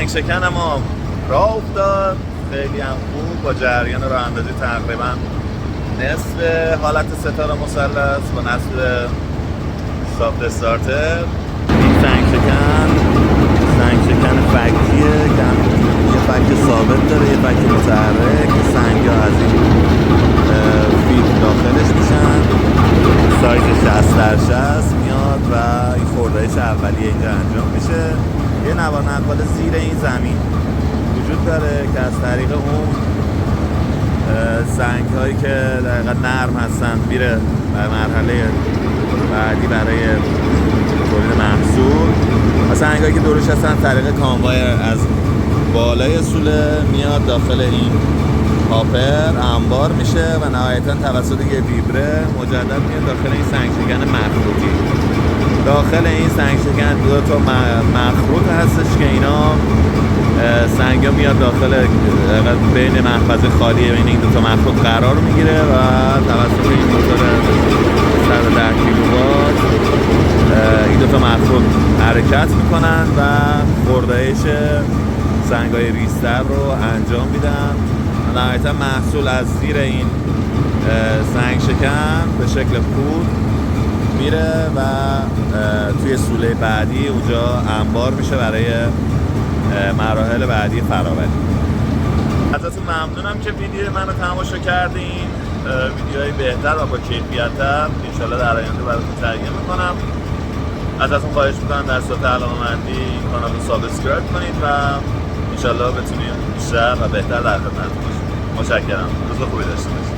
سنگ شکن ما راه افتاد خیلی هم خوب با جریان راه اندازی تقریبا نصف حالت ستاره مثلث با نصف سافت استارتر. این سنگ شکن فکیه که یه فک ثابت داره یه فک متحرک. سنگ ها از این فیت داخلش میشن، سایز 60x60 میاد و این خوردایش اولیه اینجا انجام میشه. یه نوار نقال زیر این زمین وجود داره که از طریق اون سنگ هایی که دقیقا نرم هستن میره به مرحله بعدی برای تولید محصول. و سنگ هایی که دورش هستن طریق کانوای از بالای سوله میاد داخل این هاپر انبار میشه و نهایتا توسط یه ویبره مجدد میاد داخل این سنگ شکن مخروطی. داخل این سنگ شکن دو تا مخروط هستش که اینا سنگ ها میاد داخل بین محفظه خالی بین این دو تا مخروط قرار میگیره و توسط این موتور 110 کیلووات این دو تا مخروط حرکت میکنن و خوردایش سنگ های ریزتر رو انجام میدن. نهایتا محصول از زیر این سنگ شکن به شکل پود میره و توی سوله بعدی اونجا انبار میشه برای مراحل بعدی فراوری. ازتون ممنونم که ویدیو منو تماشا کردین. ویدیوهای بهتر و با کیفیت‌تر انشالله در آینده براتون تهیه میکنم. ازتون خواهش میکنم در صورت علاقه‌مندی این کانال رو سابسکرایب کنید و انشالله بتونیم بیشتر و بهتر در خدمتتون باشیم. متشکرم. روز خوبی داشته باشید.